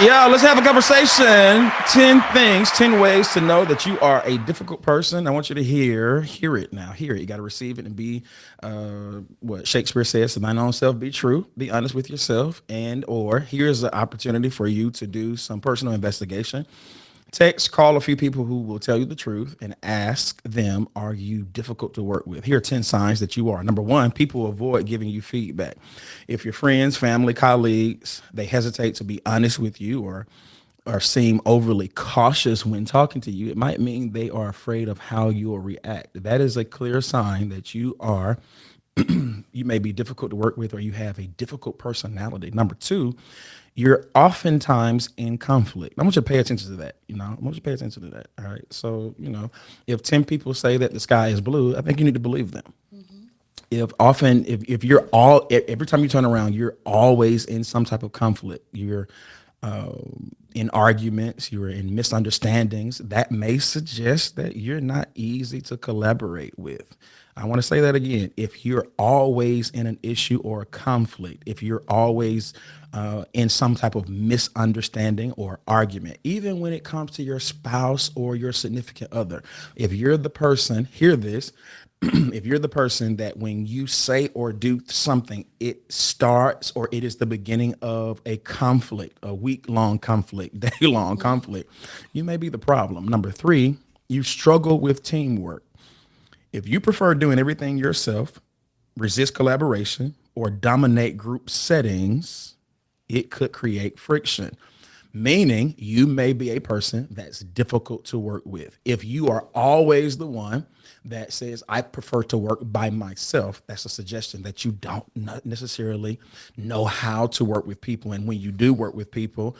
Yeah, let's have a conversation. 10 things, 10 ways to know that you are a difficult person. I want you to hear it now. Hear it. You got to receive it and be what Shakespeare says, to thine own self be true, be honest with yourself, and or here's an opportunity for you to do some personal investigation. Text, call a few people who will tell you the truth and ask them, are you difficult to work with? Here are 10 signs that you are. Number one, people avoid giving you feedback. If your friends, family, colleagues, they hesitate to be honest with you or seem overly cautious when talking to you, it might mean they are afraid of how you will react. That is a clear sign that you may be difficult to work with or you have a difficult personality. Number two, you're oftentimes in conflict. I want you to pay attention to that. I want you to pay attention to that. All right. So, if 10 people say that the sky is blue, I think you need to believe them. If you're every time you turn around, you're always in some type of conflict. You're in arguments, you're in misunderstandings. That may suggest that you're not easy to collaborate with. I want to say that again. If you're always in an issue or a conflict, if you're always in some type of misunderstanding or argument, even when it comes to your spouse or your significant other, if you're the person, hear this, if you're the person that when you say or do something, it starts or it is the beginning of a conflict, a week-long conflict, day-long conflict, you may be the problem. Number three, you struggle with teamwork. If you prefer doing everything yourself, resist collaboration, or dominate group settings, it could create friction, meaning you may be a person that's difficult to work with. If you are always the one that says, I prefer to work by myself, that's a suggestion that you don't necessarily know how to work with people. And when you do work with people,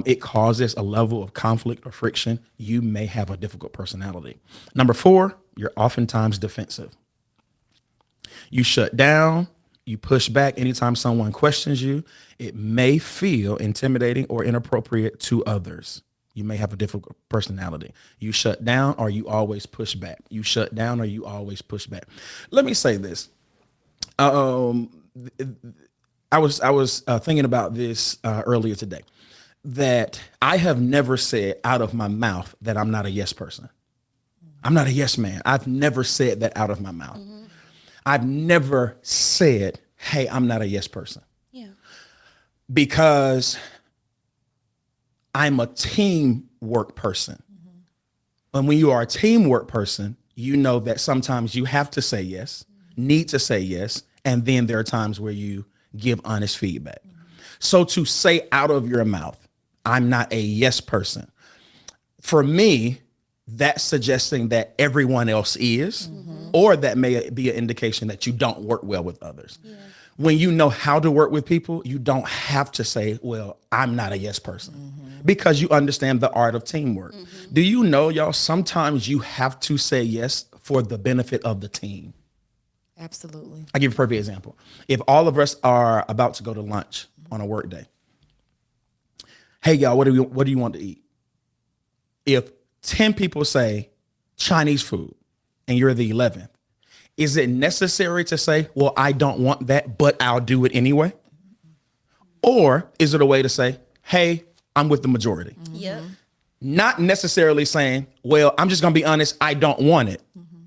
it causes a level of conflict or friction. You may have a difficult personality. Number four, you're oftentimes defensive. You shut down, you push back anytime someone questions you. It may feel intimidating or inappropriate to others. You may have a difficult personality. You shut down or you always push back. You shut down or you always push back. Let me say this. I was thinking about this earlier today, that I have never said out of my mouth that I'm not a yes person. I'm not a yes man. I've never said that out of my mouth. Mm-hmm. I've never said, hey, I'm not a yes person. Yeah. Because I'm a teamwork person. Mm-hmm. And when you are a teamwork person, you know that sometimes you have to say yes, need to say yes, and then there are times where you give honest feedback. Mm-hmm. So to say out of your mouth, I'm not a yes person, for me, that's suggesting that everyone else is, mm-hmm. or that may be an indication that you don't work well with others. Yeah. When you know how to work with people, you don't have to say, well, I'm not a yes person, mm-hmm. because you understand the art of teamwork. Mm-hmm. Do you know, y'all, sometimes you have to say yes for the benefit of the team. Absolutely. I'll give you a perfect example. If all of us are about to go to lunch on a work day, hey, y'all, what do you want to eat? If 10 people say Chinese food and you're the 11th, is it necessary to say, well, I don't want that, but I'll do it anyway? Or is it a way to say, hey, I'm with the majority? Mm-hmm. Yep. Not necessarily saying, well, I'm just going to be honest, I don't want it, mm-hmm.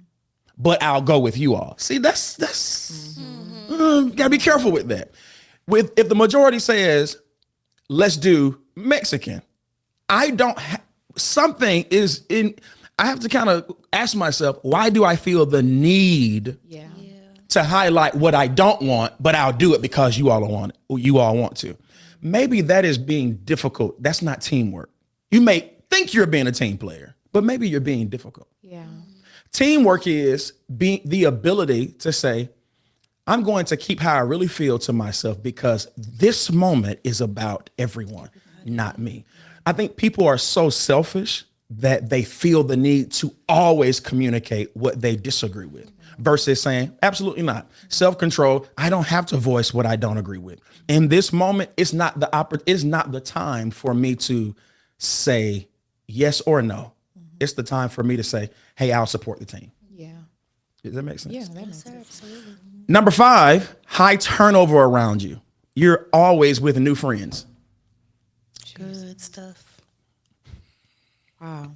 but I'll go with you all. See, that's mm-hmm. Gotta be careful with that. If the majority says, let's do Mexican, I don't something is in, I have to kind of ask myself, why do I feel the need to highlight what I don't want, but I'll do it because you all want it, or you all want to? Maybe that is being difficult. That's not teamwork. You may think you're being a team player, but maybe you're being difficult. Yeah. Teamwork is being the ability to say, I'm going to keep how I really feel to myself because this moment is about everyone, not me. I think people are so selfish that they feel the need to always communicate what they disagree with versus saying, absolutely not. Self-control. I don't have to voice what I don't agree with. In this moment, it's not the time for me to say yes or no. It's the time for me to say, hey, I'll support the team. Yeah. Does that make sense? Yeah, that makes sense. Absolutely. Number 5, high turnover around you. You're always with new friends. Good stuff. Wow.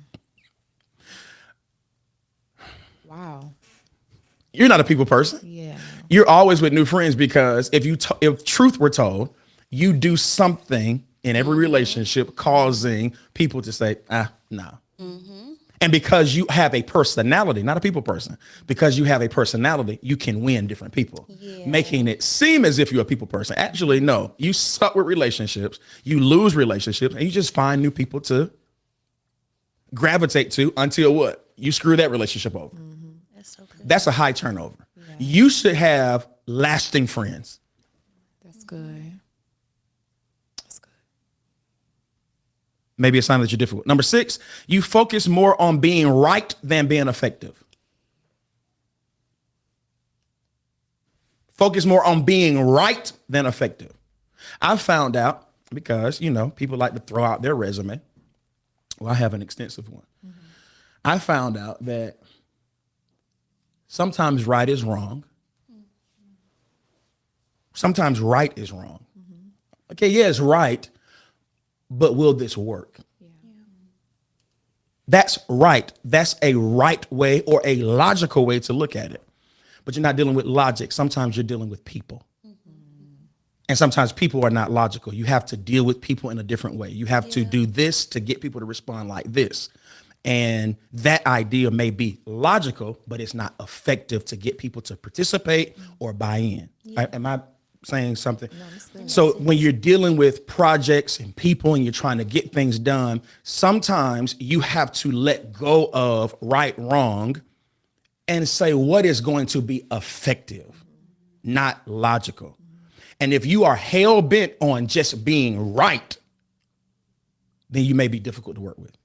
Wow. You're not a people person. Yeah. You're always with new friends because if truth were told, you do something in every relationship causing people to say, no. And because you have a personality, not a people person, because you have a personality, you can win different people, making it seem as if you're a people person. Actually, no, you suck with relationships, you lose relationships, and you just find new people to gravitate to until what? You screw that relationship over. That's so good. That's a high turnover. You should have lasting friends. That's good. That's good. Maybe a sign that you're difficult. Number 6, you focus more on being right than being effective. Focus more on being right than effective. I found out because, people like to throw out their resume. Well, I have an extensive one. I found out that sometimes right is wrong. Sometimes right is wrong. Okay, yeah, it's right, but will this work? That's right. That's a right way or a logical way to look at it. But you're not dealing with logic. Sometimes you're dealing with people. And sometimes people are not logical. You have to deal with people in a different way. You have to do this to get people to respond like this. And that idea may be logical, but it's not effective to get people to participate or buy in. Am I saying something? No, so when you're dealing with projects and people and you're trying to get things done, sometimes you have to let go of right, wrong, and say what is going to be effective, not logical. And if you are hell bent on just being right, then you may be difficult to work with.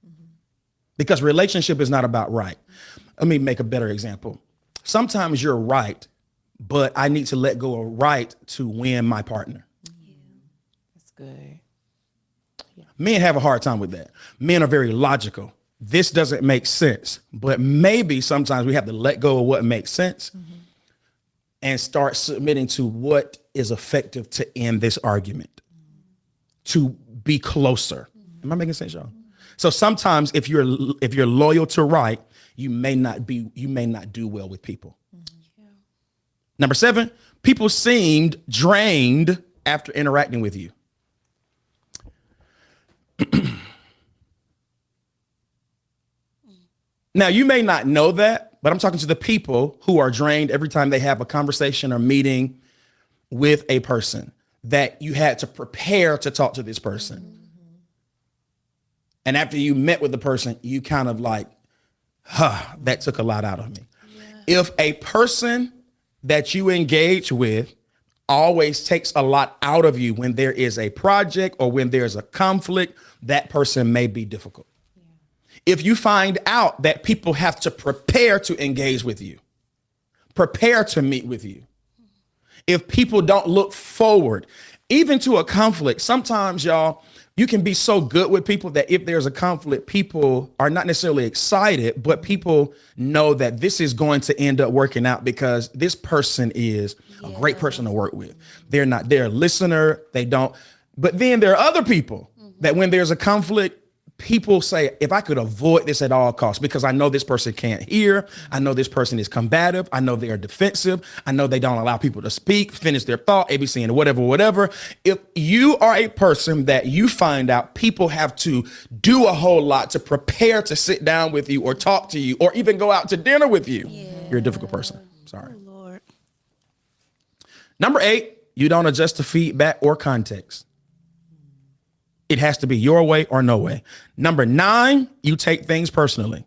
Because relationship is not about right. Let me make a better example. Sometimes you're right, but I need to let go of right to win my partner. That's good. Men have a hard time with that. Men are very logical. This doesn't make sense, but maybe sometimes we have to let go of what makes sense and start submitting to what is effective to end this argument, to be closer. Am I making sense, y'all? So sometimes if you're loyal to right, you may not do well with people. Number 7, people seemed drained after interacting with you. Now, you may not know that, but I'm talking to the people who are drained every time they have a conversation or meeting with a person that you had to prepare to talk to this person. And after you met with the person, you kind of like, that took a lot out of me. If a person that you engage with always takes a lot out of you when there is a project or when there's a conflict, that person may be difficult. If you find out that people have to prepare to engage with you, prepare to meet with you, if people don't look forward, even to a conflict, sometimes, y'all, you can be so good with people that if there's a conflict, people are not necessarily excited, but people know that this is going to end up working out because this person is a great person to work with. They're a listener. They don't. But then there are other people that when there's a conflict, people say, if I could avoid this at all costs, because I know this person can't hear, I know this person is combative, I know they are defensive, I know they don't allow people to speak, finish their thought, ABC, and whatever. If you are a person that you find out people have to do a whole lot to prepare to sit down with you or talk to you or even go out to dinner with you, you're a difficult person. Sorry. Oh, Lord. Number 8, you don't adjust to feedback or context. It has to be your way or no way. Number 9, you take things personally.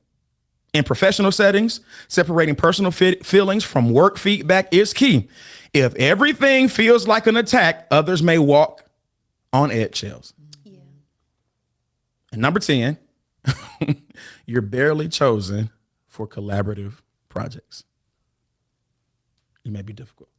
In professional settings, separating personal feelings from work feedback is key. If everything feels like an attack, others may walk on eggshells. And number 10, you're barely chosen for collaborative projects. You may be difficult.